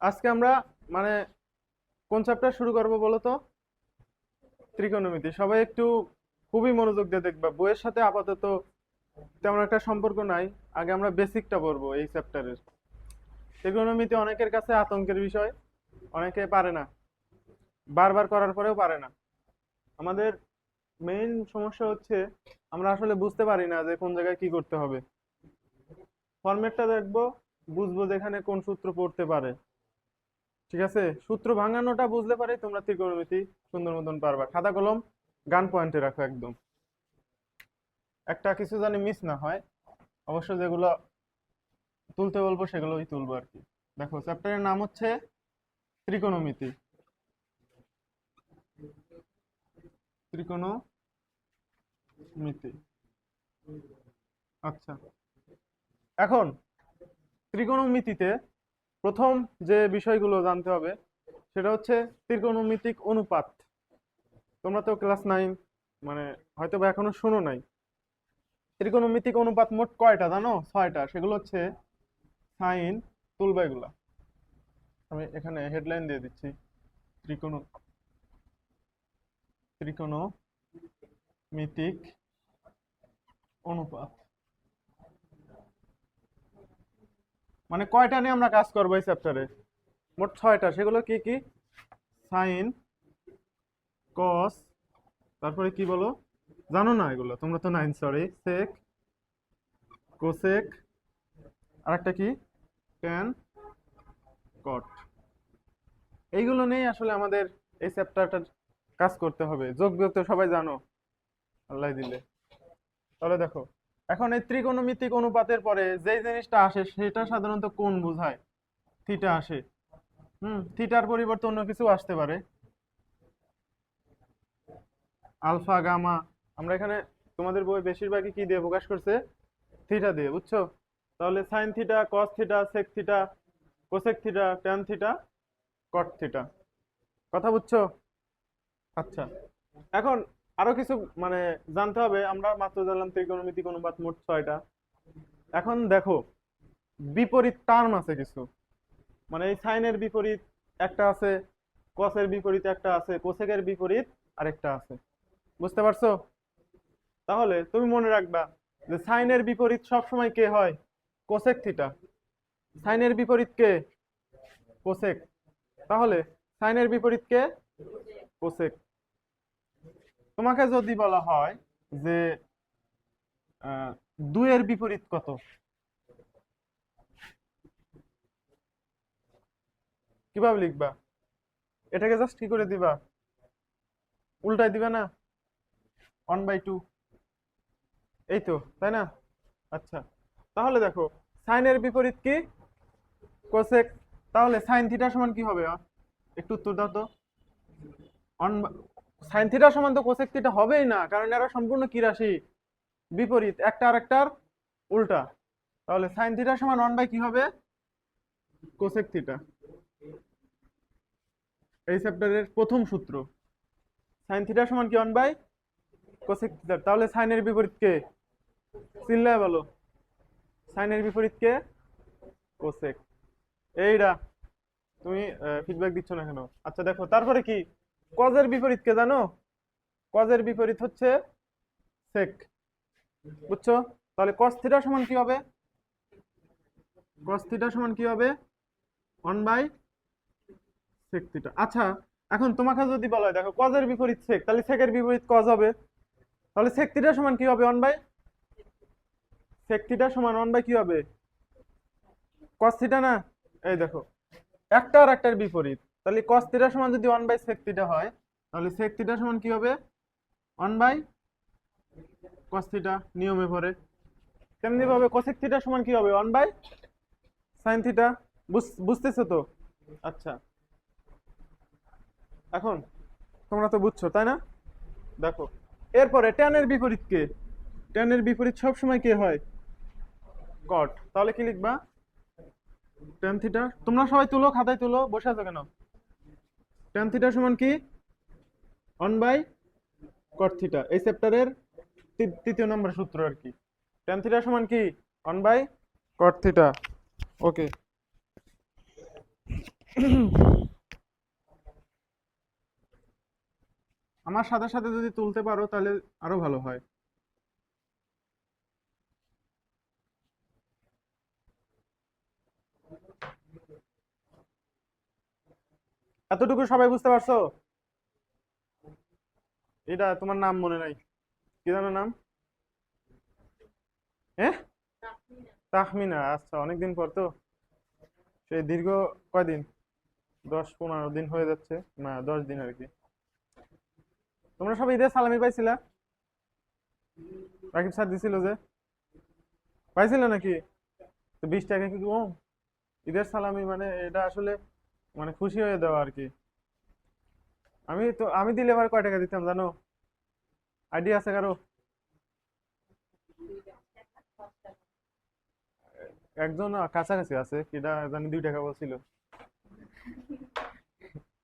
আজকে আমরা মানে কোন চ্যাপ্টার শুরু করব বলো তো? ত্রিকোণমিতি। সবাই একটু খুবই মনোযোগ দিয়ে দেখবা, বইয়ের সাথে আপাতত তেমন একটা সম্পর্ক নাই। আগে আমরা বেসিকটা পড়বো এই চ্যাপ্টারের। ত্রিকোণমিতি অনেকের কাছে আতঙ্কের বিষয়, অনেকে পারে না, বারবার করার পরেও পারে না। আমাদের মেইন সমস্যা হচ্ছে আমরা আসলে বুঝতে পারি না যে কোন জায়গায় কি করতে হবে। ফরম্যাটটা দেখবো, বুঝবো যেখানে কোন সূত্র পড়তে পারে। ঠিক আছে, সূত্র ভাঙানোটা বুঝলে পারে তোমরা ত্রিকোণমিতি সুন্দর মতন পারবা। খাতা কলম গান পয়েন্টে রাখো একদম, একটা কিছু জানি মিস না হয়। অবশ্য যেগুলো তুলতে বলবো সেগুলোই তুলবো আর কি। দেখো, চ্যাপ্টারের নাম হচ্ছে ত্রিকোণমিতি। ত্রিকোণমিতি। আচ্ছা, এখন ত্রিকোণমিতিতে প্রথম যে বিষয়গুলো জানতে হবে সেটা হচ্ছে ত্রিকোণমিতিক অনুপাত। তোমরা তো ক্লাস 9 মানে হয়তো বা এখনো শোনো নাই। ত্রিকোণমিতিক অনুপাত মোট কয়টা জানো? 6টা। সেগুলো হচ্ছে সাইন, তুলবা এগুলা। আমি এখানে হেডলাইন দিয়ে দিচ্ছি। ত্রিকোণ ত্রিকোণমিতিক অনুপাত মানে কয়টা নিয়ে আমরা কাজ করবো এই চ্যাপ্টারে? মোট 6টা। সেগুলো কি কি? সাইন, কস, তারপরে কি বলো, জানো না এগুলো? তোমরা তো 9, সরি। সেক, কোসেক, আরেকটা কি, ট্যান, কট। এইগুলো নিয়েই আসলে আমাদের এই চ্যাপ্টারটার কাজ করতে হবে। যোগ বিয়োগ তো সবাই জানো, আল্লাহ দিলে। তাহলে দেখো, এখন এই ত্রিকোণমিতিক অনুপাতের পরে যেই জিনিসটা আসে সেটা সাধারণত কোণ বোঝায়। থিটা আসে। থিটার পরিবর্তে অন্য কিছু আসতে পারে, আলফা, গামা। আমরা এখানে তোমাদের বই বেশিরভাগই কি দিয়ে প্রকাশ করছে? থিটা দিয়ে, বুঝছো? তাহলে sine theta, cos theta, sec theta, cosec theta, tan theta, cot theta. কথা বুঝছো? আচ্ছা, এখন আরো কিছু মানে জানতে হবে। আমরা মাত্র জানলাম ত্রিকোণমিতিক অনুপাত মোট 6টা। এখন দেখো, বিপরীত টার্ম আছে কিছু। মানে এই সাইনের বিপরীত একটা আছে, কসের বিপরীত একটা আছে, কোসেকের বিপরীত আরেকটা আছে। বুঝতে পারছো? তাহলে তুমি মনে রাখবা যে সাইনের বিপরীত সব সময় কে হয়? Cosec theta. সাইনের বিপরীত কে? কোসেক। তাহলে সাইনের বিপরীত কে? কোসেক। তোমাকে যদি বলা হয় যে 2 এর বিপরীত কত, কিভাবে লিখবা? এটাকে জাস্ট কি করে দিবা? উল্টাই দিবা না? 1/2, এই তো, তাই না? আচ্ছা, তাহলে দেখো, সাইনের বিপরীত কি? কোসেক। তাহলে সাইন থিটা সমান কি হবে? একটু উত্তর দাও তো। অন সাইন থিটা সমান তো কোসেক থিটা হবেই না, কারণ এরা সম্পূর্ণ কি রাশি? বিপরীত, একটা আরেকটার উল্টা। তাহলে সাইন থিটা সমান 1 বাই কি হবে? Cosec theta. এই চ্যাপ্টারের প্রথম সূত্র। সাইন থিটা সমান কি 1 বাই কোসেক থিটা। তাহলে সাইনের বিপরীত কে? চিল্লায় বলো, সাইনের বিপরীত কে? কোসেক। এইটা তুমি ফিডব্যাক দিচ্ছ না কেন? আচ্ছা দেখো, তারপরে কি, কজের বিপরীত কে জানো? কজের বিপরীত হচ্ছে সেক। বুঝছো? তাহলে কস থিটা সমান কি হবে? কস থিটা সমান কি হবে? 1 বাই সেক থিটা। আচ্ছা, এখন তোমাকে যদি বলা হয় দেখো কজের বিপরীত সেক, তাহলে সেকের বিপরীত কজ হবে। তাহলে সেক থিটা সমান কি হবে? 1 বাই সেক থিটা সমান 1 বাই কি হবে? কস থিটা না? এই দেখো, একটা আর একটার বিপরীত। তাহলে কস থিটা সমান যদি 1 বাই সেক থিটা হয়, তাহলে সেক থিটা সমান কি হবে? 1 বাই কস থিটা, নিয়মে পড়ে। তেমনি ভাবে কোসেক থিটা সমান কি হবে? 1 বাই সাইন থিটা। বুঝতেছো তো? আচ্ছা, এখন তোমরা তো বুঝছো, তাই না? দেখো, এরপরে ট্যানের বিপরীত কে? ট্যানের বিপরীত সব সময় কে হয়? কট। তাহলে কি লিখবা? Tan theta. তোমরা সবাই তুলো, খাতায় তুলো, বসে আছো কেন? ট্যান থিটা সমান কি? 1 বাই কট থিটা। এই চ্যাপ্টারের তৃতীয় নম্বর সূত্র আর কি। ট্যান থিটা সমান কি? 1 বাই কট থিটা। ওকে। আমার সাথে সাথে যদি তুলতে পারো তাহলে আরো ভালো হয়। এতটুকু সবাই বুঝতে পারছো? এটা তোমার নাম মনে নাই, কি জানো নাম? হ্যাঁ, তাহমিনা। আচ্ছা, অনেকদিন পর তো, সেই দীর্ঘ কয়দিন, 10-15 দিন হয়ে যাচ্ছে, না 10 দিন আর কি। তোমরা সবাই ঈদের সালামি পাইছিলা? রাকিব স্যার দিছিল যে, পাইছিল নাকি? তো 20 টাকা কি কম? ঈদের সালামি মানে এটা আসলে মানে খুশি হয়ে দেওয়া আর কি। আমি দিলে এবার কয় টাকা দিতাম জানো? আইডিয়া আছে কারো? একজন কাছাকাছি আছে, কিটা জানি 2 টাকা বলছিল।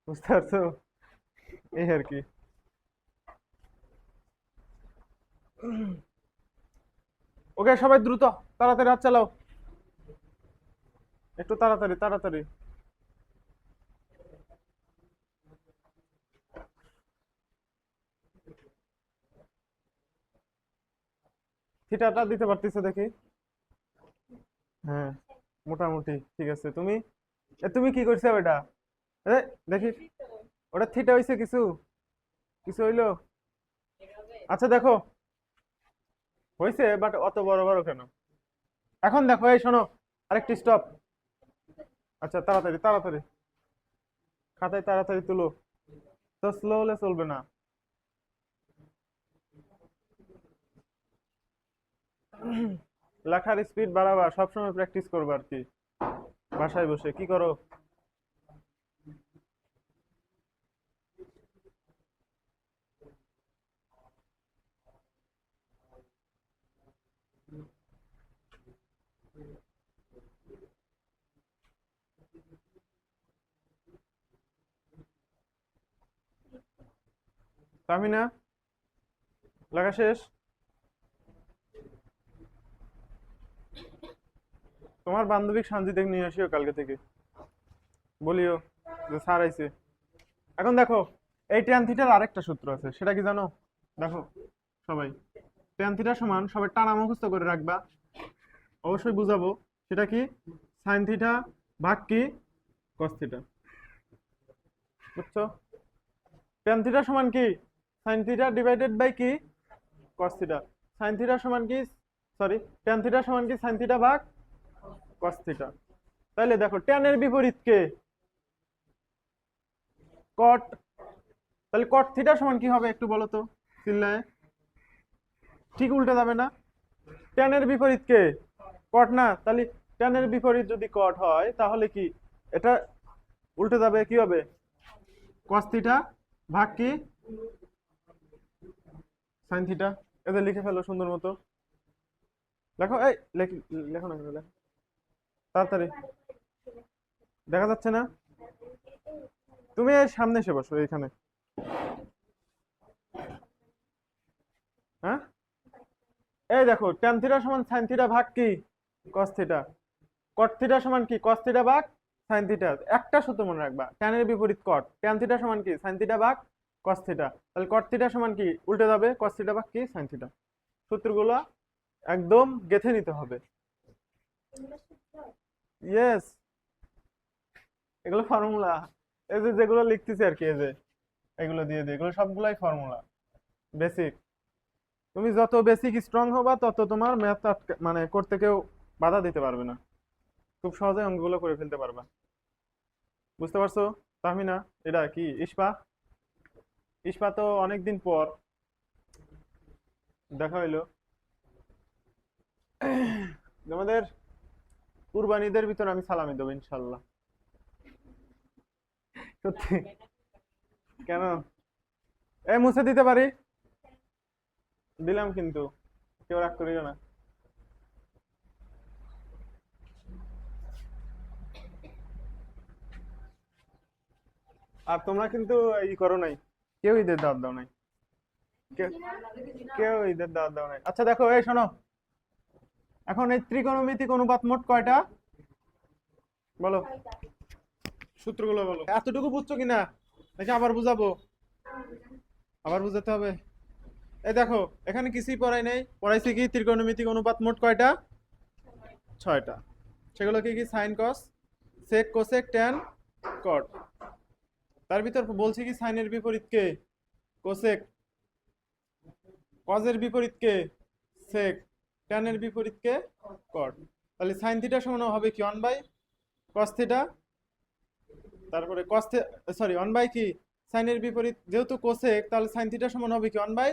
বুঝতে পারছো? এই আর কি। ওকে সবাই দ্রুত, তাড়াতাড়ি হাত চালাও, একটু তাড়াতাড়ি তাড়াতাড়ি। থিটাটা দিতে পারতেছো দেখি? হ্যাঁ, মোটামুটি ঠিক আছে। তুমি কি করছো ওটা? এ, দেখি, ওটা থিটা হইছে কিছু? কিছু হইলো? আচ্ছা দেখো, হইছে বাট অত বড় বড় কেন? এখন দেখো, এই শোনো, আরেকটি স্টপ। আচ্ছা, তাড়াতাড়ি তাড়াতাড়ি, খাতায় তাড়াতাড়ি তুলো, তো স্লো হলে চলবে না। লেখার স্পিড বাড়াবা, সবসময় প্র্যাকটিস করবা আর কি, বাসায় বসে কি করো? তামিনা, লেখা শেষ? তোমার বান্ধবী সানজিদে নিয়ে আসিও কালকে থেকে, বলিও যে স্যার আইছে। এখন দেখো, এই ট্যান থিটার আরেকটা সূত্র আছে, সেটা কি জানো? দেখো সবাই, ট্যান থিটা সমান, সবাই টানা মুখস্থ করে রাখবা, অবশ্যই বুঝাবো। সেটা কি? সাইন থিটা ভাগ কি কস থিটা। বুঝছো? ট্যান থিটা সমান কি? সাইন থিটা ডিভাইডেড বাই কি কস থিটা। সাইন থিটা সমান কি, সরি, ট্যান থিটা সমান কি সাইন থিটা ভাগ কস থিটা। তাইলে দেখো, ট্যানের বিপরীত কে? কট। তাহলে কট থিটা সমান কি হবে একটু বলো তো, চিল্লায়? ঠিক উল্টে যাবে না? ট্যানের বিপরীত কে? কট না? তাহলে ট্যানের বিপরীত যদি কট হয় তাহলে কি এটা উল্টে যাবে, কি হবে? কস থিটা ভাগ কি সাইন থিটা। এদের লিখে ফেলো সুন্দর মতো। লেখো, এই লেখো না কেন, লেখো তাড়াতাড়ি, দেখা যাচ্ছে না? তুমি এর সামনে এসে বসো এইখানে। হ্যাঁ, এই দেখো, ট্যান থিটা সমান সাইন থিটা ভাগ কি কস থিটা। কট থিটা সমান কি কস থিটা ভাগ সাইন থিটা। একটা সূত্র মনে রাখবা, ট্যানের বিপরীত কট, ট্যান থিটা সমান কি সাইন থিটা ভাগ কস থিটা। তাহলে কট থিটা সমান কি উল্টে যাবে, কস থিটা ভাগ কি সাইন থিটা। সূত্রগুলো একদম গেঁথে নিতে হবে। ইয়েস, এগুলো ফর্মুলা। এই যে যেগুলো লিখতেছি আর কি, এই যে এগুলো দিয়ে দিয়ে, এগুলো সবগুলাই ফর্মুলা, বেসিক। তুমি যত বেসিক স্ট্রং হবা তত তোমার ম্যাথ মানে করতে কেউ বাধা দিতে পারবে না, খুব সহজে অঙ্কগুলো করে ফেলতে পারবা। বুঝতে পারছো? তাহমিনা, এটা কি ইস্পা? ইস্পা তো অনেকদিন পর দেখা হইলো। আমাদের কুরবানিদের ভিতর আমি সালামি দেবো ইনশাল্লাহ। সত্যি? কেন? মুছে দিতে পারি, দিলাম কিন্তু, কেউ রাগ করিও না। আর তোমরা কিন্তু করো নাই, কেউ ঈদের দাওয়াত দাও নাই, কেউ কেউ ঈদের দাওয়াত দাও নাই। আচ্ছা দেখো, এই শোনো, এখন এই ত্রিকোণমিতিক অনুপাত মোট কয়টা বলো? সূত্রগুলো বলো। এতটুকু বুঝছো কিনা নাকি আবার বুঝাবো? আবার বুঝাতে হবে। এই দেখো, এখানে কিছুই পড়াই নাই, পড়াইছি কি ত্রিকোণমিতিক অনুপাত মোট কয়টা? 6টা। সেগুলো কি কি? সাইন, কস, সেক, কোসেক, ট্যান, কট। তার ভিতর বলছি কি সাইনের বিপরীত কে? কোসেক। কজের বিপরীত কে? সেক। ট্যানের বিপরীত কে? কট। তাহলে সাইন থিটা সমান হবে কি 1 বাই কস থিটা। তারপরে কস, সরি 1 বাই কি সাইনের বিপরীত যেহেতু কোসেক, তাহলে সাইন থিটা সমান হবে কি 1 বাই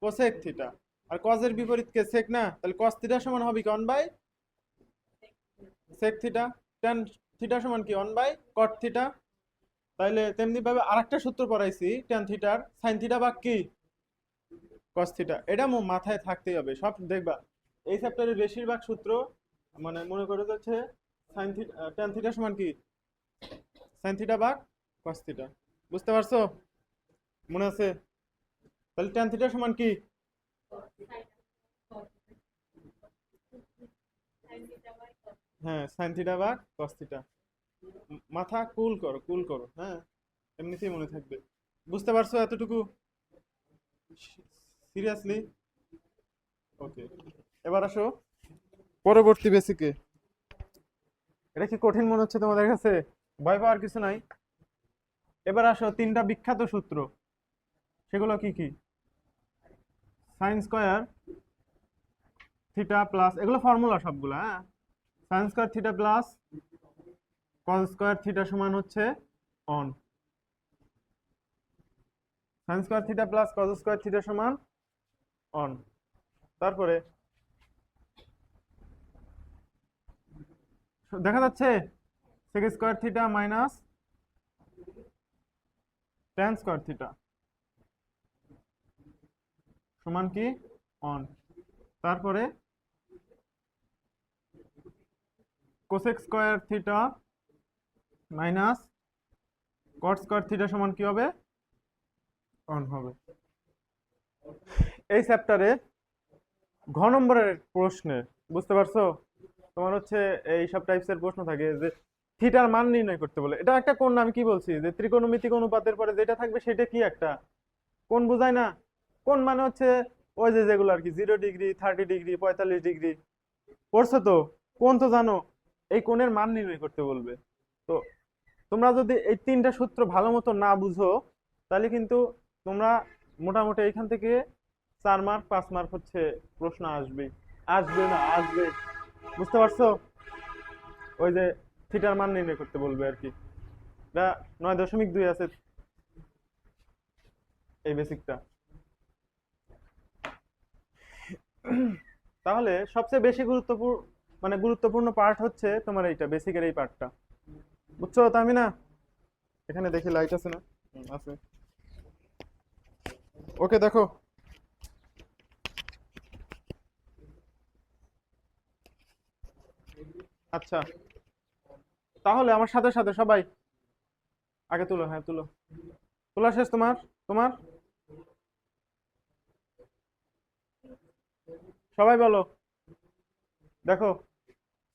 কোসেক থিটা। আর কজের বিপরীত কে? সেক না, তাহলে কস থিটা সমান হবে কি 1 by sec theta. Tan theta সমান কি 1 বাই কট থিটা। তাইলে তেমনি ভাবে আরেকটা সূত্র পড়াইছি ট্যান থিটার, সাইন থিটা ভাগ কি কস থিটা। এটা মাথায় থাকতেই হবে, সব দেখবা এই চ্যাপ্টারের বেশিরভাগ সূত্র মানে মনে করে যাচ্ছে সাইন থিটা, ট্যান থিটা সমান কি সাইন থিটা ভাগ কস থিটা। বুঝতে পারছো? মনে আছে? তাহলে ট্যান থিটা সমান কি? হ্যাঁ, সাইন থিটা ভাগ কস থিটা। মাথা কুল করো, কুল করো, হ্যাঁ, এমনিতেই মনে থাকবে। বুঝতে পারছো এতটুকু? সিরিয়াসলি? ওকে, এবার আসো পরবর্তী বেসিকে। এটা কি কঠিন মনে হচ্ছে তোমাদের কাছে? ভয় পাওয়ার কিছু নাই। এবার আসো 3টা বিখ্যাত সূত্র, সেগুলো কি কি? সাইন স্কয়ার থিটা প্লাস, এগুলো ফর্মুলা সবগুলো, হ্যাঁ। Sine square theta plus cos square theta সমান হচ্ছে one. Sine square theta plus cos square theta সমান অন। তারপরে দেখা যাচ্ছে sec square theta minus tan square theta সমান কি অন। তারপরে cosec square theta minus cot square theta সমান কি হবে? অন হবে। এই চ্যাপ্টারে ঘ নম্বরের প্রশ্নে, বুঝতে পারছো, তোমার হচ্ছে এই সব টাইপসের প্রশ্ন থাকে যে থিটার মান নির্ণয় করতে বলে। এটা একটা কোণ, আমি কি বলছি যে ত্রিকোণমিতিক অনুপাতের পরে যেটা থাকবে সেটা কি একটা কোণ, বোঝায় না? কোণ মানে হচ্ছে ওই যে যেগুলো আর কি 0 ডিগ্রি, 30 ডিগ্রি, 45 ডিগ্রি। পড়ছো তো? কোণ তো জানো, এই কোণের মান নির্ণয় করতে বলবে। তো তোমরা যদি এই 3টা সূত্র ভালো মতো না বুঝো, তাহলে কিন্তু তোমরা মোটামুটি এখান থেকে 4 মার্ক 5 মার্ক হচ্ছে প্রশ্ন আসবে। আসবে না, আসবে। বুঝতে পারছো? ওই যে থিটার মান নির্ণয় করতে বলবে আর কি। এটা 9.2 আছে এই বেসিকটা। তাহলে সবচেয়ে বেশি গুরুত্বপূর্ণ মানে গুরুত্বপূর্ণ পার্ট হচ্ছে তোমার এইটা, বেসিকের এই পার্টটা। বুঝছো তামিনা? এখানে দেখি লাইট আছে না? আছে। ওকে, দেখো। আচ্ছা, তাহলে আমার সাথে সাথে সবাই আগে তুলো, হ্যাঁ তুলো। তোলা শেষ তোমার? তোমার সবাই বলো। দেখো,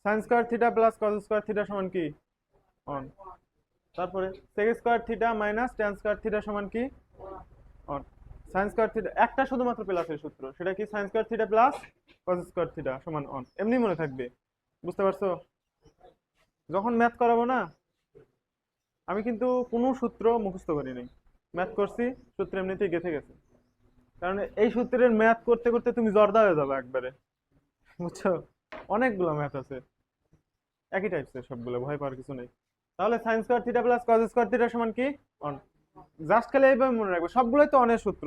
sine square theta plus cos square theta সমান কি অন। তারপরে sec square theta minus tan square theta সমান কি অন। সাইন স্কয়ার থিটা একটা শুধুমাত্র প্লাসের সূত্র, সেটা কি sine square theta plus cos square theta সমান অন, এমনি মনে থাকবে। বুঝতে পারছো? যখন ম্যাথ করাবো না, আমি কিন্তু কোনো সূত্র মুখস্থ করি নাই, ম্যাথ করছি, সূত্র এমনিতেই গেঁথে গেছে। কারণ এই সূত্রের ম্যাথ করতে করতে তুমি জর্দা হয়ে যাবে একবারে। বুঝছো? অনেকগুলো ম্যাথ আছে, একই টাইপসের সবগুলো, ভয় পাওয়ার কিছু নেই। তাহলে sign square theta plus cos square theta সমান কি অন। জাস্ট খালি এইভাবে মনে রাখবে, সবগুলোই তো অনের সূত্র।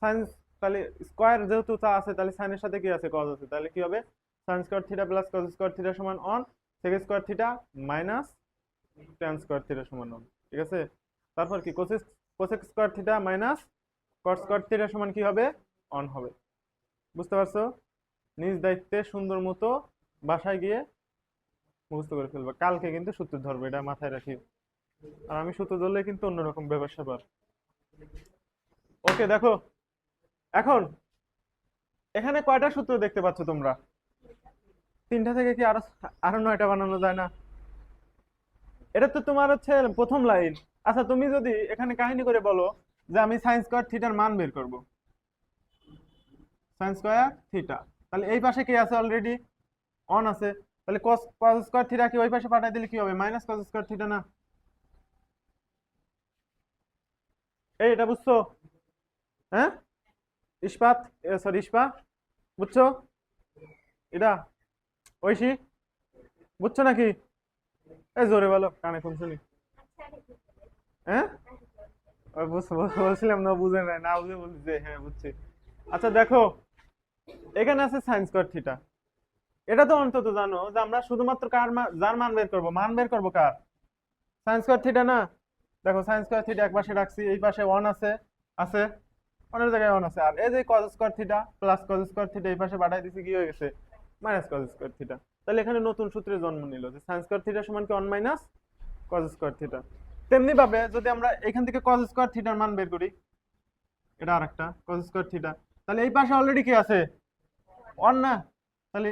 সাইন, তাহলে স্কয়ার যেহেতু তা আছে, তাহলে সাইনের সাথে কি আছে? কস আছে, তাহলে কি হবে? Sine square theta plus cos square theta সমান one, sec square theta minus tan square theta সমান অন। ঠিক আছে? তারপর কি cosec, cosec square theta minus cot square theta সমান কি হবে? অন হবে। বুঝতে পারছো? নিজ দায়িত্বে সুন্দর মতো বাসায় গিয়ে মুখস্থ করে ফেলবে, কালকে কিন্তু সূত্র ধরবে, এটা মাথায় রাখি। আর আমি সূত্র ধরলে কিন্তু অন্যরকম ব্যাপার স্যাপার। ওকে, দেখো এখন এখানে কয়টা সূত্র দেখতে পাচ্ছ তোমরা? 3টা থেকে কি আরো আরো 9টা বানানো যায় না? এটা তো তোমার হচ্ছে প্রথম লাইন। আচ্ছা তুমি যদি এখানে কাহিনী করে বলো যে আমি সাইন স্কয়ার থিটার মান বের করব, সাইন স্কয়ার থিটা, তাহলে এই পাশে কি আছে অলরেডি, অন আছে। তাহলে cos cos স্কয়ার থিটা কি ওই পাশে পাঠিয়ে দিলে কি হবে, মাইনাস cos স্কয়ার থিটা না? এই এটা বুঝছো? হ্যাঁ, ইস্পাত, সরি ইস্পা, বুঝছো এটা? ঐশী, বুঝছো নাকি? এই জোরে বলো, কানে কম শুনি। হ্যাঁ, ওই বলছিলাম না বুঝে নাই, না বুঝে বলছি যে হ্যাঁ বুঝছি। আচ্ছা দেখো, এখানে আছে সাইন স্কয়ার থিটা। এটা তো অন্তত জানো যে আমরা শুধুমাত্র যার মান বের করব, মান বের করব কার, সাইন স্কয়ার থিটা না? দেখো সাইন স্কয়ার থিটা এক পাশে রাখছি, এই পাশে 1 আছে, আছে, অনেক জায়গায় 1 আছে। আর এই যে cos square theta plus cos square theta এই পাশে পাঠাই দিছি, কি হয়ে গেছে, মাইনাস cos স্কয়ার থিটা। তাহলে এখানে নতুন সূত্রের জন্ম নিল যে সাইন স্কয়ার থিটা সমান কি 1 মাইনাস cos স্কয়ার থিটা। তেমনি ভাবে যদি আমরা এখান থেকে cos স্কয়ার থিটার মান বের করি, এটা আরেকটা cos স্কয়ার থিটা, তাহলে এই পাশে অলরেডি কি আছে, 1 না? তাহলে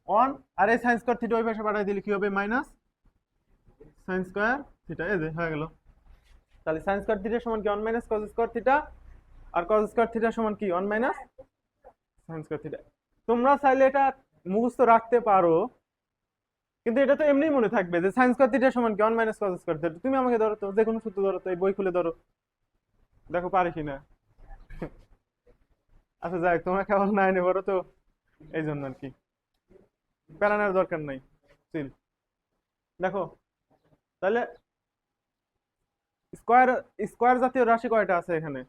1, আর এই সাইন স্কয়ার থিটা ওই পাশে পাঠাই দিলে কি হবে, মাইনাস সাইন স্কয়ার থিটা, এই যে হয়ে গেল। তাহলে সাইন স্কয়ার থিটা সমান কি 1 মাইনাস cos স্কয়ার থিটা, আর cos স্কয়ার থিটা সমান কি 1 মাইনাস সাইন স্কয়ার থিটা। তোমরা চাইলে এটা মুখস্থ রাখতে পারো, কিন্তু এটা তো এমনিই মনে থাকবে যে সাইন স্কয়ার থিটা সমান কি 1 মাইনাস cos স্কয়ার থিটা। তুমি আমাকে ধরো তো, যে কোনো সূত্র ধরো তো, এই বই খুলে ধরো, দেখো পারি কিনা। আচ্ছা যাই, তোমরা কেবল নাইনে পড়ো তো, এই জন্য আর কি, প্যারানোর দরকার নাই, চিল। দেখো তাহলে স্কয়ার, স্কয়ার জাতীয় রাশি কয়টা আছে এখানে,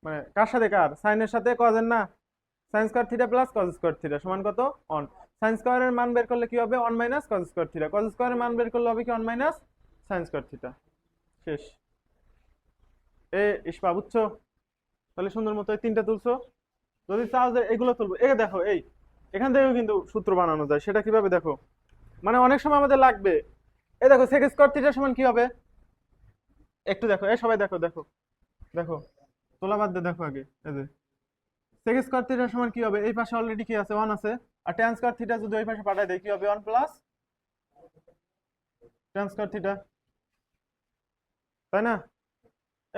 মানে কার সাথে কার, সাইনের সাথে কজের না? Sign square theta plus cos square theta সমান কত, 1। সাইন স্কয়ারের মান বের করলে কি হবে, 1 minus cos square theta, cos স্কয়ারের মান বের করলে হবে কি 1 মাইনাস সাইন স্কয়ার থিটা। শেষ। এ ইস্পা, বুঝছো? তাহলে সুন্দর মতো এই তিনটা তুলছো। যদি চাও যে এগুলো তুলবো, এই দেখো, এই এখান থেকেও কিন্তু সূত্র বানানো যায়, সেটা কিভাবে দেখো, মানে অনেক সময় আমাদের লাগবে। এই দেখো সেক স্কয়ার থিটা সমান কি হবে, একটু দেখো, এই সবাই দেখো, দেখো দেখো, তোলা বাদ দিয়ে দেখো আগে, এই যে sec স্কয়ার থিটা সমান কি হবে, এই পাশে অলরেডি কি আছে, 1 আছে। আর tan স্কয়ার থিটা যদি ওই পাশে পাঠাই দেই কি হবে, 1 প্লাস tan স্কয়ার থিটা, তাই না?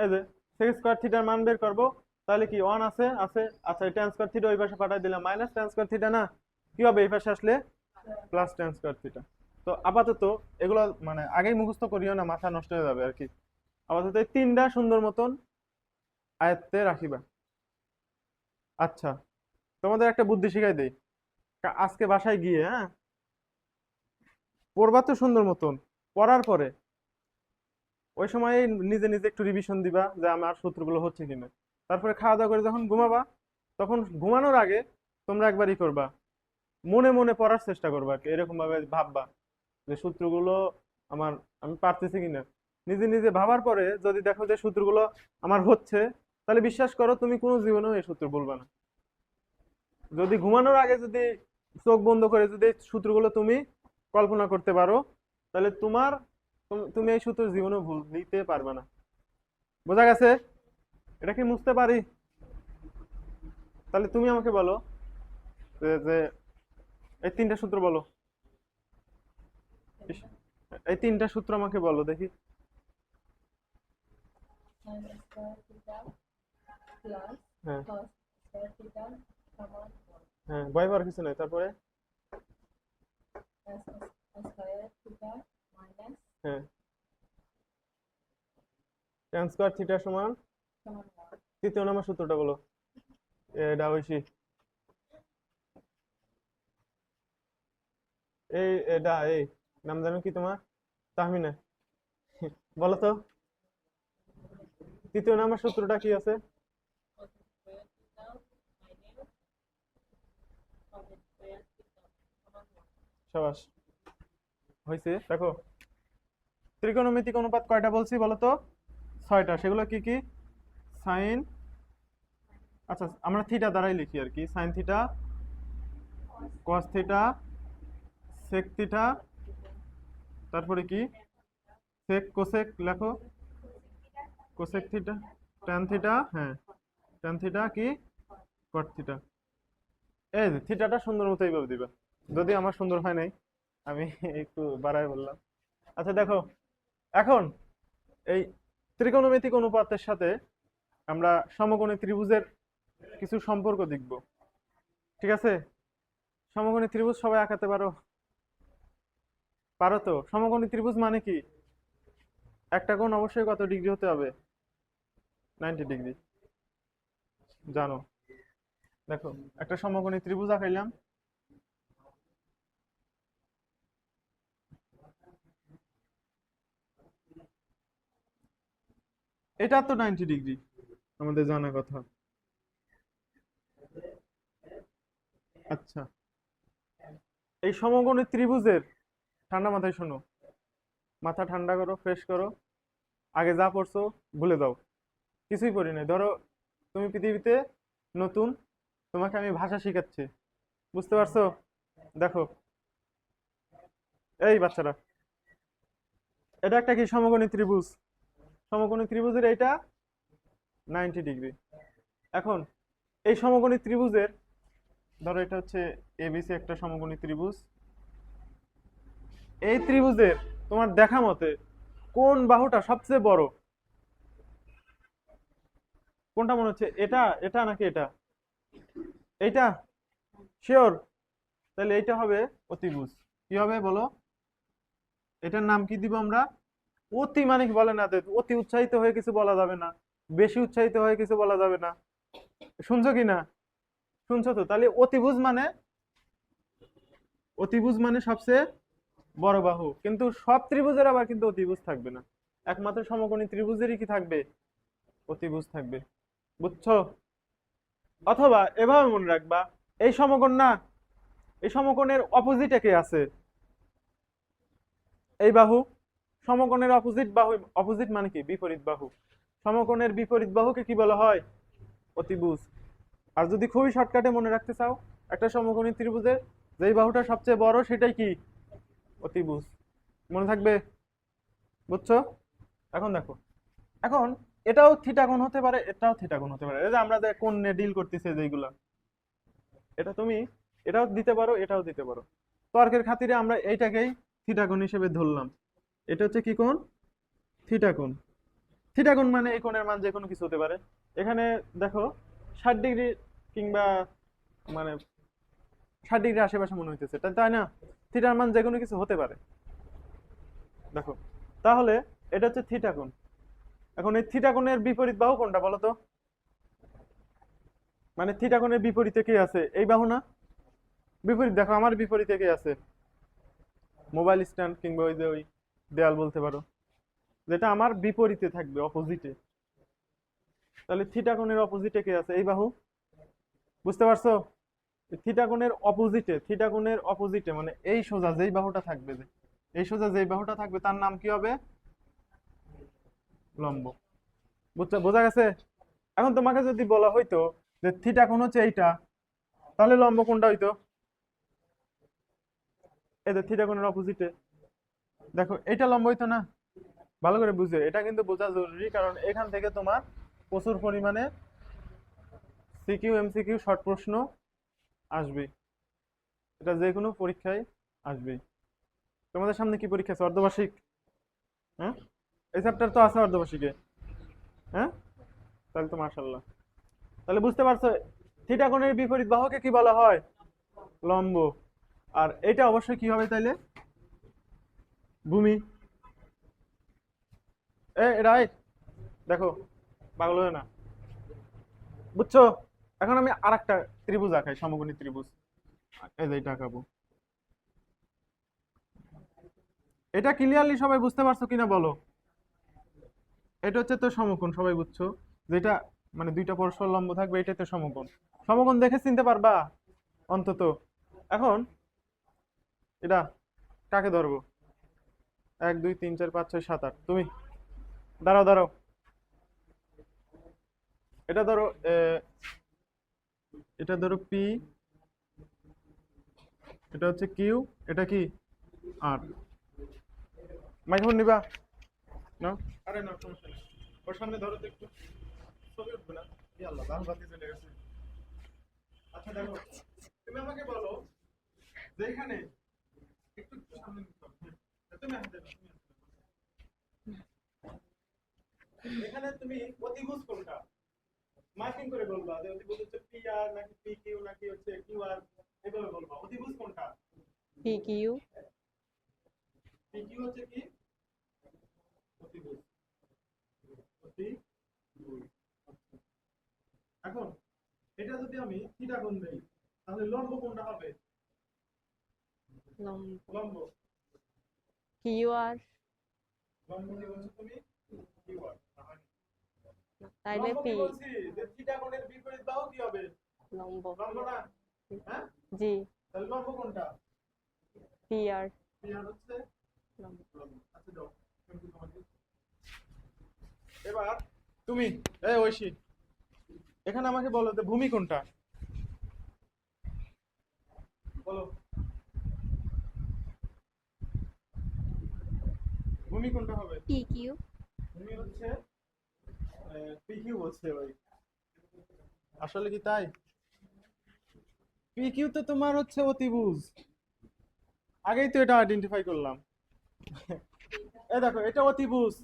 এই যে sec স্কয়ার থিটার মান বের করব, তাহলে কি 1 আছে, আছে। আচ্ছা tan স্কয়ার থিটা ওই পাশে পাঠাই দিলাম, মাইনাস tan স্কয়ার থিটা না, কি হবে এই পাশে আসলে, প্লাস tan স্কয়ার থিটা। তো আপাতত এগুলো মানে আগেই মুখস্থ করিও না, মাথা নষ্ট হয়ে যাবে আর কি। আপাতত এই তিনটা সুন্দর মতন আয়ত্তে রাখিবা। আচ্ছা, তোমাদের একটা বুদ্ধি শিখাই দেই, আজকে বাসায় গিয়ে, হ্যাঁ, পড়বা তো সুন্দর মতন, পড়ার পরে ওই সময় নিজে নিজে একটু রিভিশন দিবা যে আমার সূত্রগুলো হচ্ছে কিনা। তারপরে খাওয়া দাওয়া করে যখন ঘুমাবা, তখন ঘুমানোর আগে তোমরা একবারই করবা, মনে মনে পড়ার চেষ্টা করবা আর কি, এরকম ভাবে ভাববা যে সূত্রগুলো আমার, আমি পারতেছি কিনা। নিজে নিজে ভাবার পরে যদি দেখো যে সূত্রগুলো আমার হচ্ছে, তাহলে বিশ্বাস করো তুমি কোনো জীবনেও এই সূত্র বলবা না। যদি ঘুমানোর আগে যদি চোখ বন্ধ করে যদি এই সূত্রগুলো তুমি কল্পনা করতে পারো, তাহলে তোমার, তুমি এই সূত্র জীবনে ভুলতে পারবে না। বোঝা গেছে? এটা কি বুঝতে পারি? তাহলে তুমি আমাকে বলো যে এই তিনটা সূত্র বলো, ইস, এই তিনটা সূত্র আমাকে বলো দেখি। হ্যাঁ, হ্যাঁ, ভয় পাওয়ার কিছু নাই। তারপরে হ্যাঁ, tan স্কয়ার থিটা সমান, তৃতীয় নম্বর সূত্রটা বলো। এটা ঐশী, এই এটা এই নাম জানো কি তোমার, তাহমিনা, বলো তো তৃতীয় নম্বর সূত্রটা কি আছে? সাবাস, হয়েছে। দেখো ত্রিকোণমিতিক অনুপাত কয়টা বলছি বলো তো, 6টা। সেগুলো কি কি, সাইন, আচ্ছা আমরা থিটা দ্বারাই লিখি আর কি, sine theta, cos theta, sec theta, তারপরে কি, সেক কোসেক লেখো, কোসেক থিটা, ট্যান থিটা, হ্যাঁ, ট্যান থিটা কি, কট থিটা। এই যে থিটাটা সুন্দর মতো এইভাবে দিবা, যদি আমার সুন্দর হয় নাই, আমি একটু বাড়ায় বললাম। আচ্ছা দেখো, এখন এই ত্রিকোণমিতিক অনুপাতের সাথে আমরা সমকোণী ত্রিভুজের কিছু সম্পর্ক দেখব। ঠিক আছে? সমকোণী ত্রিভুজ সবাই আঁকাতে পারো? পারো তো? সমকোণী ত্রিভুজ মানে কি? একটা কোণ অবশ্যই কত ডিগ্রি হতে হবে? 90 ডিগ্রি। জানো? দেখো, একটা সমকোণী ত্রিভুজ আঁকাইলাম। এটা তো 90 ডিগ্রি, আমাদের জানা কথা। আচ্ছা, এই সমকোণী ত্রিভুজের, ঠান্ডা মাথায় শোনো, মাথা ঠান্ডা করো, ফ্রেশ করো, আগে যা পড়ছো ভুলে দাও, কিছুই পড়ি নাই। ধরো তুমি পৃথিবীতে নতুন, তোমাকে আমি ভাষা শিখাচ্ছি, বুঝতে পারছো? দেখো, এই বাচ্চারা, এটা একটা কি সমকোণী ত্রিভুজ? সমকোণী ত্রিভুজের এইটা 90 ডিগ্রি। এখন এই সমকোণী ত্রিভুজের, ধরো এটা হচ্ছে এবিসি একটা সমকোণী ত্রিভুজ। এই ত্রিভুজের তোমার দেখা মতে কোন বাহুটা সবচেয়ে বড়? কোনটা মনে হচ্ছে? এটা, এটা নাকি এটা? এইটা? শিওর? তাহলে এইটা হবে অতিভুজ। কি হবে বলো? এটার নাম কি দিব আমরা? অতি মানে কি বলে না, অতি উৎসাহিত হয়ে কিছু বলা যাবে না, বেশি উৎসাহিত হয়ে কিছু বলা যাবে না। শুনছো কি না? শুনছো তো? তাহলে অতিভুজ মানে, অতিভুজ মানে সবচেয়ে বড় বাহু। কিন্তু সব ত্রিভুজের আবার কিন্তু অতিভুজ থাকবে না, একমাত্র সমকোণী ত্রিভুজেরই কি থাকবে? অতিভুজ থাকবে। বুঝছো? অথবা এভাবে মনে রাখবা, এই সমকোণ না, এই সমকোণের অপোজিটে কে আছে? এই বাহু। সমকোণের অপোজিট বাহু, অপোজিট মানে কি? বিপরীত বাহু। সমকোণের বিপরীত বাহুকে কি বলা হয়? অতিভুজ। আর যদি খুবই শর্টকাটে মনে রাখতে চাও, একটা সমকোণী ত্রিভুজের যেই বাহুটা সবচেয়ে বড় সেটাই কি? অতিভুজ। মনে থাকবে? বুঝছো? এখন দেখো, এখন এটাও থিটা কোণ হতে পারে, এটাও থিটা কোণ হতে পারে। এই যে আমরা যে কোণ নিয়ে ডিল করতেছি যেগুলা, এটা তুমি এটাও দিতে পারো, এটাও দিতে পারো। তর্কের খাতিরে আমরা এইটাকেই থিটা কোণ হিসেবে ধরলাম। এটা হচ্ছে কি কোণ? থিটা কোণ। থিটা কোণ মানে এই কোণের মান যে কোনো কিছু হতে পারে। এখানে দেখো 60 ডিগ্রি, কিংবা মানে 60 ডিগ্রি আশেপাশে মনে হইতেছে, তাই তাই না? থিটার মান যে কোনো কিছু হতে পারে। দেখো, তাহলে এটা হচ্ছে থিটা কোণ। এখন এই থিটা কোণের বিপরীত বাহু কোনটা বলো তো? মানে থিটা কোণের বিপরীতে কে আছে? এই বাহু না? বিপরীত দেখো, আমার বিপরীতে কে আছে? মোবাইল স্ট্যান্ড, কিংবা ওই যে ওই দেয়াল বলতে পারো, যেটা আমার বিপরীতে থাকবে, অপোজিটে। তাহলে থিটা কোণের অপোজিটে কে আছে? এই বাহু। বুঝতে পারছো? থিটা কোণের অপোজিটে, থিটা কোণের অপোজিটে মানে এই সোজা যেই বাহুটা থাকবে, যে এই সোজা যেই বাহুটা থাকবে তার নাম কি হবে? লম্ব। বুঝছো? বোঝা গেছে? এখন তোমাকে যদি বলা হইতো যে থিটা কোণ হচ্ছে এইটা, তাহলে লম্ব কোনটা হইতো? এই যে থিটা কোণের অপোজিটে, দেখো এটা লম্ব হইতো না? ভালো করে বুঝে, এটা কিন্তু বোঝা জরুরি, কারণ এখান থেকে তোমার প্রচুর পরিমাণে সিকিউ এমসিকিউ শর্ট প্রশ্ন আসবে। এটা যে কোনো পরীক্ষায় আসবে। তোমাদের সামনে কি পরীক্ষা আছে? অর্ধবার্ষিক? হ্যাঁ, এই চ্যাপ্টার তো আছে অর্ধবার্ষিকে। হ্যাঁ, তাহলে তো মাশাআল্লাহ। তাহলে বুঝতে পারছো, থিটা কোণের বিপরীত বাহুকে কি বলা হয়? লম্ব। আর এটা অবশ্যই কি হবে তাইলে? ভূমি। রাইট। দেখো, পাগল হয় না, বুঝছো? এখন আমি আরেকটা ত্রিভুজ আঁকাই, সমকোণী ত্রিভুজ। এই যে এটা আঁকাবো। এটা ক্লিয়ারলি সবাই বুঝতে পারছো কিনা বলো? এটা হচ্ছে তো সমকোণ, সবাই বুঝছো? যেটা মানে দুইটা পরস্পর লম্ব থাকবে, এটাই তো সমকোণ। সমকোণ দেখে চিনতে পারবা অন্তত। এখন এটা কাকে ধরবো? 1 2 3 4 5 6 7 8, তুমি দাঁড়াও দাঁড়াও। এটা ধরো এটা ধরো পি, এটা হচ্ছে কিউ, এটা কি আর। মাইক্রোফোন নিবা? না? আরে না, সমস্যা নেই। ওর সামনে ধরো তো একটু, ছবি উঠবে না। ই আল্লাহ, লাল বাতি চলে গেছে। আচ্ছা দেখো, তুমি আমাকে বলো যে এখানে একটু সামনে নিতে হবে। তুমি হাতে নাও, তুমি হাতে নাও। এখানে তুমি অতিভুজ কোনটা মার্কিং করে বলবা, যে অতিভুজ হচ্ছে পি আর নাকি পি কিউ নাকি হচ্ছে কিউ আর, এভাবে বলবা অতিভুজ কোনটা। P Q. পি কিউ হচ্ছে কি অতিভুজ, অতিভুজ। এখন এটা যদি আমি থিটা কোণ দেই তাহলে লম্ব কোনটা হবে? লম্ব কিউ আর। লম্ব কি বলছো তুমি? Q R. তাইলে লম্ব পি। কি বলছি যে থিটা কোণের বিপরীত বাহু কি হবে? লম্ব। লম্ব না? হ্যাঁ, জি। তাহলে লম্ব কোনটা? P R. পি আর হচ্ছে লম্ব। লম্ব। আচ্ছা দাও কিন্তু তোমাকে। এবার তুমি এই ঐশী, এখানে আমাকে বলো যে ভূমি কোনটা, বলো ভূমি কোনটা হবে? P Q. ভূমি হচ্ছে পি কিউ বলছে ভাই, আসলে কি তাই? পি কিউ তো তোমার হচ্ছে অতিভুজ, আগেই তো এটা আইডেন্টিফাই করলাম। এই দেখো এটা অতিভুজ,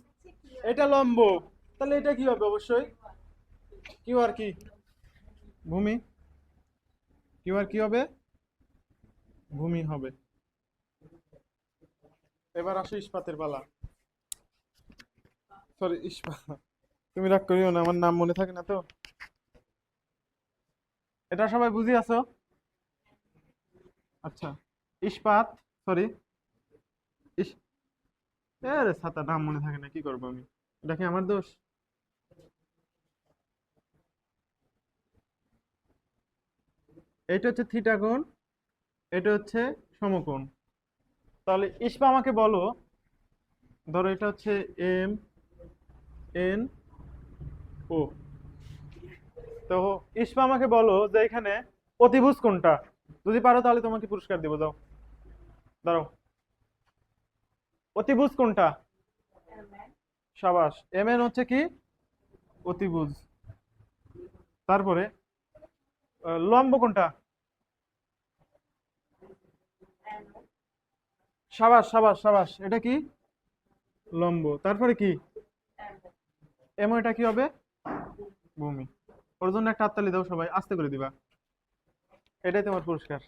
এটা লম্ব, তাহলে এটা কি হবে? অবশ্যই কিউ আর কি ভূমি, কিউ আর কি হবে? ভূমি হবে। এবার আসো ইস্পাতের পালা। সরি ইস্পাত, তুমি রাগ করিও না, আমার নাম মনে থাকে না তো। এটা সবাই বুঝি আছো? আচ্ছা, ইস্পাত, সরি ইস, আরে ছাতা নাম মনে থাকে না, কি করবো আমি, এটা কি আমার দোষ? এটা হচ্ছে থিটা কোণ, এটা হচ্ছে সমকোণ। তাহলে ইস্পা আমাকে বলো, ধরো এটা হচ্ছে এম এন ও, তো ইস্পা আমাকে বলো যে এখানে অতিভুজ কোনটা, যদি পারো তাহলে তোমাকে পুরস্কার দিব, যাও দাঁড়াও। অতিভুজ কোনটা? সাবাস, এম এন হচ্ছে কি অতিভুজ। তারপরে লম্ব কোনটা? সাবাস সাবাস সাবাস, এটা কি লম্ব। তারপরে কি এম, এটা কি হবে? ভূমি। ওর জন্য একটা হাততালি দাও সবাই, আস্তে করে দিবা, এটাই তোমার পুরস্কার।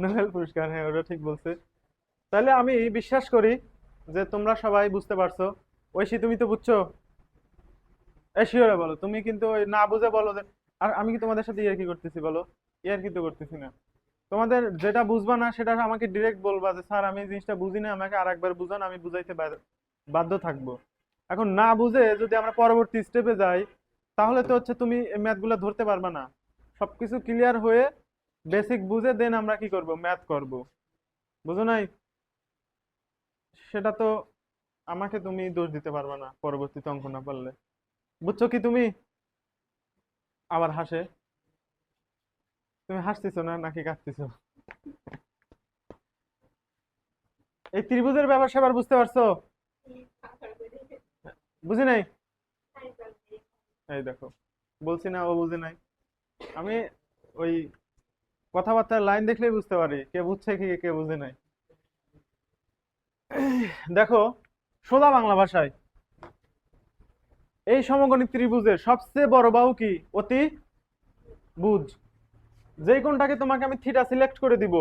নোবেল পুরস্কার, হ্যাঁ ওটা ঠিক বলছে। তাহলে আমি বিশ্বাস করি যে তোমরা সবাই বুঝতে পারছো। ঐশী তুমি তো বুঝছো? শিওরে বলো, তুমি কিন্তু ওই না বুঝে বলো যে, আর আমি কি তোমাদের সাথে ইয়ার্কি করতেছি? বলো, ইয়ার্কি তো করতেছি না। তোমাদের যেটা বুঝবা না সেটা আমাকে ডিরেক্ট বলবা যে স্যার আমি এই জিনিসটা বুঝি না, আমাকে আরেকবার বুঝান, আমি বুঝাইতে বাধ্য থাকবো। এখন না বুঝে যদি আমরা পরবর্তী স্টেপে যাই তাহলে তো হচ্ছে তুমি ম্যাথ গুলো ধরতে পারবা না। সবকিছু ক্লিয়ার হয়ে বেসিক বুঝে দেন আমরা কি করব, ম্যাথ করব। বুঝো নাই? সেটা তো আমাকে তুমি দোষ দিতে পারবা না পরবর্তীতে অঙ্ক না পারলে। বুঝছো কি তুমি? আবার হাসে, তুমি হাসতেছো না নাকি কাঁদতেছো? এই ত্রিভুজের ব্যাপার সেবার বুঝতে পারছো? বুঝি নাই? এই দেখো, বলছি না ও বুঝে নাই। আমি ওই কথাবার্তার লাইন দেখলেই বুঝতে পারি কে বুঝছে কি কে বুঝে নাই। দেখো, সোজা বাংলা ভাষায় এই সমকোণী ত্রিভুজের সবচেয়ে বড় বাহু কি? অতিভুজ। যেই কোণটাকে তোমাকে আমি থিটা সিলেক্ট করে দিব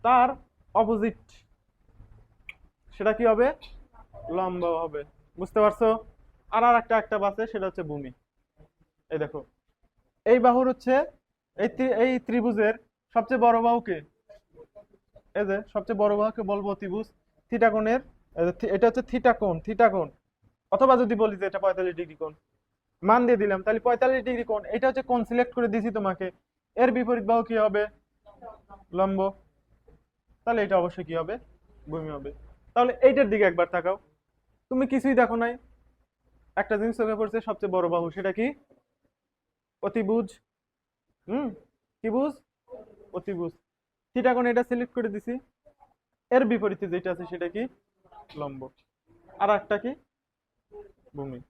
তার অপোজিট সেটা কি হবে? লম্ব হবে। বুঝতে পারছো? আর আর একটা বাসে, সেটা হচ্ছে ভূমি। এই দেখো, এই বাহুর হচ্ছে এই ত্রিভুজের সবচেয়ে বড় বাহুকে, এই যে সবচেয়ে বড় বাহুকে বলবো অতিভুজ। থিটা কোণের এটা হচ্ছে থিটা কোণ, থিটা কোণ। অথবা যদি বলি যে এটা 45 ডিগ্রি কোণ, মান দিয়ে দিলাম, তাহলে 45 ডিগ্রি কোণ, এটা হচ্ছে কোণ সিলেক্ট করে দিছি তোমাকে। এর বিপরীত বাহু কি হবে? লম্ব। তাহলে এটা অবশ্যই কি হবে? ভূমি হবে। তাহলে এইটার দিকে একবার তাকাও, তুমি কিছুই দেখো নাই, একটা জিনিস চোখে পড়ছে, সবচেয়ে বড় বাহু, সেটা কি? অতিভুজ। হুম, কি বুঝ? অতিভুজ। থিটা কোণ এটা সিলেক্ট করে দিছি, এর বিপরীতে যেটা আছে সেটা কি? লম্ব। আর একটা কি? ভূমি।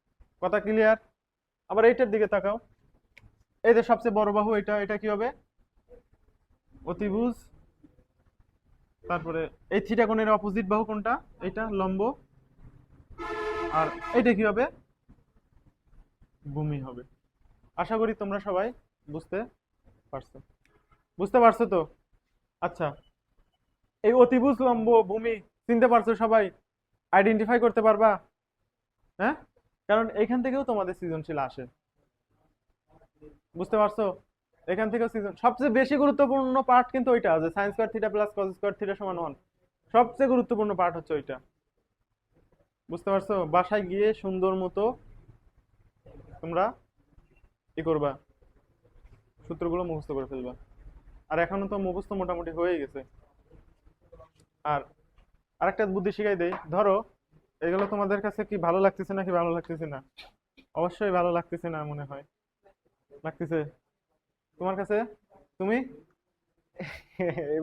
কথা ক্লিয়ার? আবার এইটার দিকে তাকাও, এই যে সবচেয়ে বড় বাহু, এটা এটা কি হবে? অতিভুজ। তারপরে এই থিটা কোণের অপোজিট বাহু কোনটা? এটা লম্ব। আর এইটা কি হবে? ভূমি হবে। আশা করি তোমরা সবাই বুঝতে পারছো। বুঝতে পারছো তো? আচ্ছা, এই অতিভুজ লম্ব ভূমি চিনতে পারছো সবাই? আইডেন্টিফাই করতে পারবা? হ্যাঁ, কারণ এখান থেকেও তোমাদের সৃজনশীল আসে। বুঝতে পারছো? এখান থেকেও সৃজন সবচেয়ে বেশি গুরুত্বপূর্ণ পার্ট কিন্তু ওইটা, যে sign square theta plus cos square theta সমান 1। সবচেয়ে গুরুত্বপূর্ণ পার্ট হচ্ছে ওইটা। বুঝতে পারছো? বাসায় গিয়ে সুন্দর মতো তোমরা কি করবা, সূত্রগুলো মুখস্থ করে ফেলবা। আর এখনো তো মুখস্থ মোটামুটি হয়ে গেছে। আর আরেকটা বুদ্ধি শিখাই দেই, ধরো এগুলো তোমাদের কাছে কি ভালো লাগতেছে নাকি ভালো লাগতেছে না? অবশ্যই ভালো লাগতেছে না মনে হয়। লাগতেছে তোমার কাছে? তুমি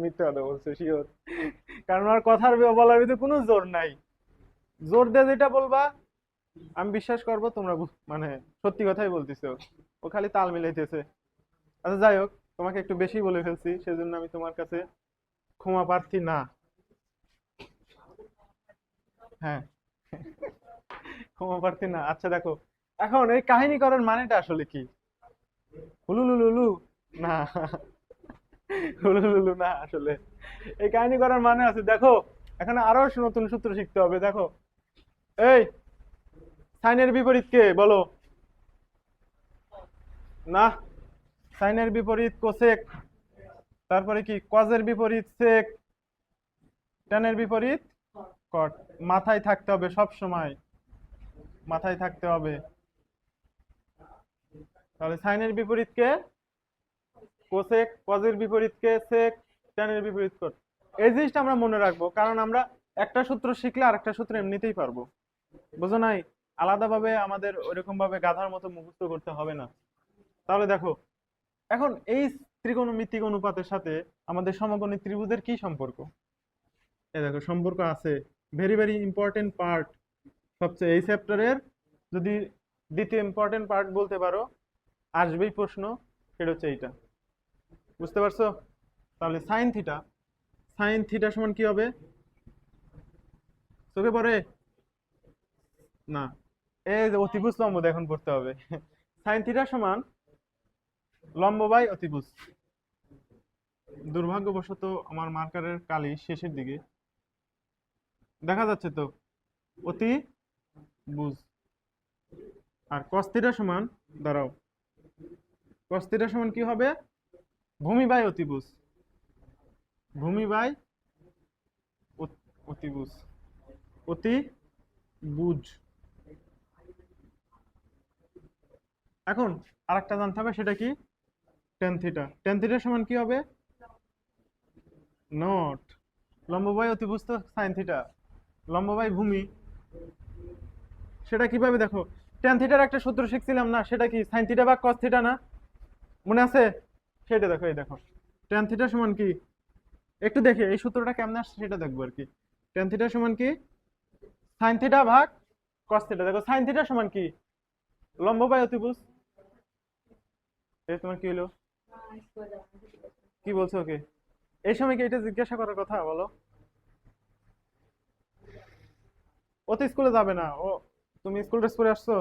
মিথ্যা কথা বলছো শিওর? কারণ আর কথার বলার ভিতরে কোনো জোর নাই। জোর দিয়ে যেটা বলবা আমি বিশ্বাস করবো তোমরা মানে সত্যি কথাই বলতেছো। ও খালি তাল মিলাইতেছে। আচ্ছা যাই হোক, তোমাকে একটু বেশি বলে ফেলছি, সেজন্য আমি তোমার কাছে ক্ষমা প্রার্থী না। হ্যাঁ, ক্ষমা প্রার্থী না। আচ্ছা দেখো, এখন এই কাহিনী করার মানেটা আসলে কি? হুলুলুলুলু না, হুলুলুলু না আসলে। এই কাহিনী করার মানে আছে, দেখো এখানে আরো নতুন সূত্র শিখতে হবে। দেখো, এই সাইনের বিপরীত কে বলো? না, সাইনের বিপরীত কোসেক, তারপরে কি কজের বিপরীত সেক, ট্যানের বিপরীত কট। মাথায় থাকতে হবে সব সময়, মাথায় থাকতে হবে। তাহলে সাইনের বিপরীত কে কোসেক, কজের বিপরীত কে সেক, ট্যানের বিপরীত কট। এই জিনিসটা আমরা মনে রাখবো, কারণ আমরা একটা সূত্র শিখলে আরেকটা সূত্র এমনিতেই পারবো। বুঝো নাই? আলাদাভাবে আমাদের ওইরকম ভাবে গাধার মতো মুখস্থ করতে হবে না। তাহলে দেখো, এখন এই ত্রিকোণমিতিক অনুপাতের সাথে আমাদের সমকোণী ত্রিভুজের কি সম্পর্ক? এই দেখো সম্পর্ক আছে। ভেরি ভেরি ইম্পর্টেন্ট পার্ট, সবচেয়ে এই চ্যাপ্টারের যদি দ্বিতীয় ইম্পর্টেন্ট পার্ট বলতে পারো, আসবেই প্রশ্ন, সেটা হচ্ছে এইটা। বুঝতে পারছো? তাহলে সাইন থিটা, সাইন থিটা সমান কি হবে? চোখে পড়ে না? এই যে অতিভুজ লম্ব এখন পড়তে হবে। সাইন থিটা সমান লম্ব বাই অতিভুজ। দুর্ভাগ্যবশত আমার মার্কারের কালি শেষের দিকে, দেখা যাচ্ছে তো? অতিভুজ। আর cos থিটা সমান, দাঁড়াও, cos থিটা সমান কি হবে? ভূমি বাই অতিভুজ। ভূমি বাই অতিভুজ, অতিভুজ। এখন আরেকটা জানতে হবে, সেটা কি? tan theta. tan থিটা সমান কি হবে? নট লম্ব বাই অতিভুজ তো সাইন থিটা, লম্ব বাই ভূমি। সেটা কিভাবে দেখো, tan থিটার একটা সূত্র শিখছিলাম না, সেটা কি সাইন থিটা বা cos থিটা না? মনে আছে? সেটা দেখো, এই দেখো tan থিটা সমান কি, একটু দেখে এই সূত্রটা কেমন আসছে সেটা দেখবো আর কি। tan থিটা সমান কি? সাইন থিটা ভাগ cos থিটা। দেখো সাইন থিটা সমান কি? লম্ব বাই অতিভুজ। এই তোমার কি হলো? কি বলছো ওকে? এই সময় কি এটা জিজ্ঞাসা করার কথা বলো? ও তো স্কুলে যাবে না। ও, তুমি স্কুল ড্রেস পরে আসছো?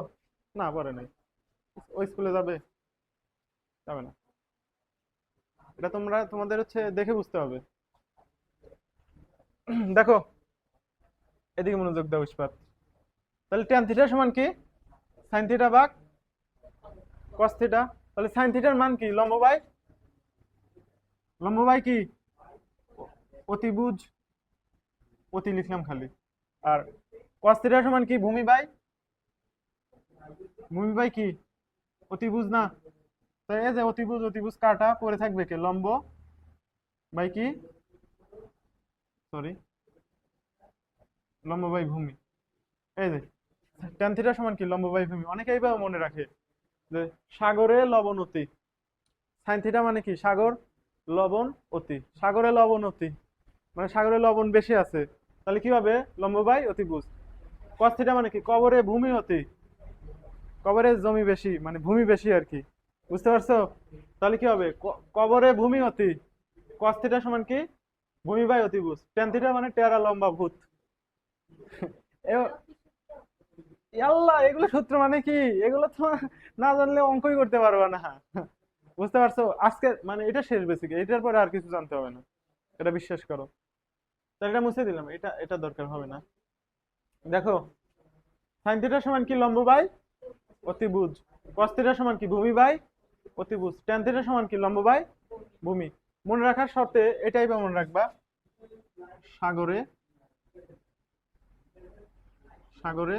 না, পরে নাই। ও স্কুলে যাবে? যাবে না। এটা তোমরা তোমাদের হচ্ছে দেখে বুঝতে হবে। দেখো, এদিকে মনোযোগ দাও ইস্পাত। তাহলে tan থিটা সমান কি? সাইন থিটা ভাগ cos থিটা। তাহলে সাইন থিটার মান কি? লম্ব বাই, লম্ব বাই কি? অতিভুজ। অতি লিখলাম খালি। আর cos থিটা সমান কি? ভূমি বাই, ভূমি বাই কি? অতিভুজ না? তো এই যে অতিভুজ, অতিভুজ কাটা পড়ে থাকবে কে? লম্ব বাই কি, সরি, লম্ব বাই ভূমি। এই যে tan থিটা সমান কি? লম্ব বাই ভূমি। অনেকে এইভাবে মনে রাখে যে সাগরে লবণ অতি। সাইন থিটা মানে কি? সাগর লবণ অতি, সাগরে লবণ অতি মানে সাগরে লবণ বেশি আছে। তাহলে কি হবে? লম্ব বাই অতিভুজ। cos থিটা মানে কি? কবরে ভূমি অতি, কবরে জমি বেশি মানে ভূমি বেশি আর কি। বুঝতে পারছো? তাহলে কি হবে? কবরে ভূমি অতি, cos থিটা সমান কি? ভূমি বাই অতিভুজ। tan থিটা মানে টেরা লম্বা ভূত। আল্লাহ, এগুলো সূত্র মানে কি? এগুলো তো না জানলে অঙ্কই করতে পারবা না। বুঝতে পারছো? আজকে মানে এটা শেষ বেসিক, এটার পরে আর কিছু জানতে হবে না, এটা বিশ্বাস করো। তো এটা মুছে দিলাম, এটা এটা দরকার হবে না। দেখো, সাইন থিটা সমান কি? লম্ব বাই অতিভুজ। কস থিটা সমান কি? ভূমি বাই অতিভুজ। ট্যান থিটা সমান কি? লম্ব বাই ভূমি। মনে রাখার শর্তে এটাই বা মনে রাখবা, সাগরে সাগরে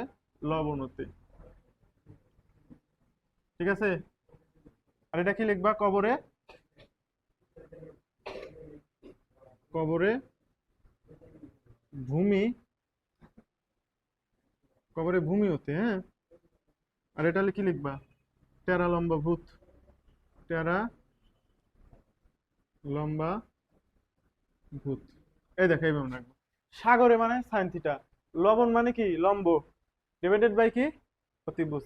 লবণ অতি। ঠিক আছে? আর এটা কি লিখবা? কবরে কবরে ভূমি, কবরে ভূমি হতে, হ্যাঁ। আর এটা কি লিখবা? টেরা লম্বা ভূত, টেরা লম্বা ভূত। এই দেখো, এইভাবে রাখবো। সাগরে মানে সাইন থিটা, লবণ মানে কি? লম্ব, ডিভাইডেড বাই কি? অতিভুজ।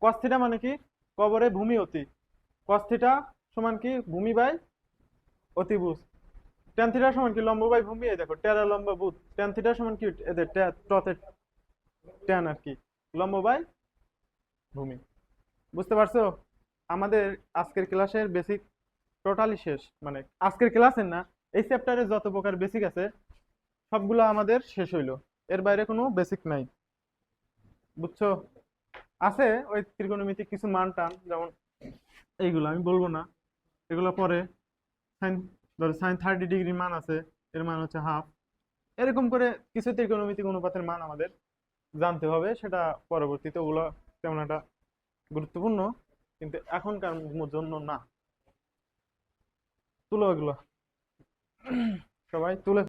কস থিটা মানে কি? কবরে ভূমি অতি, কস থিটা সমান কি? ভূমি বাই অতিভুজ। ট্যান থিটা সমান কি? লম্ব বাই ভূমি। এই দেখো, টেরা লম্বা ভূত। ট্যান থিটা সমান কি? এদের টতে ট্যান আর কি, লম্ব বাই ভূমি। বুঝতে পারছো? আমাদের আজকের ক্লাসের বেসিক টোটালি শেষ, মানে আজকের ক্লাসের না, এই চ্যাপ্টারে যত প্রকার বেসিক আছে সবগুলো আমাদের শেষ হইলো। এর বাইরে কোনো বেসিক নাই। বুঝছো? আছে ওই ত্রিকোণমিতিক কিছু মান টান, যেমন এইগুলো আমি বলবো না, এগুলো পরে। সাইন, ধরো সাইন 30 ডিগ্রি মান আছে, এর মান হচ্ছে হাফ। এরকম করে কিছু ত্রিকোণমিতিক অনুপাতের মান আমাদের জানতে হবে, সেটা পরবর্তীতে। ওগুলো তেমন একটা গুরুত্বপূর্ণ, কিন্তু এখনকার জন্য না। তুলো এগুলো, সবাই তুলে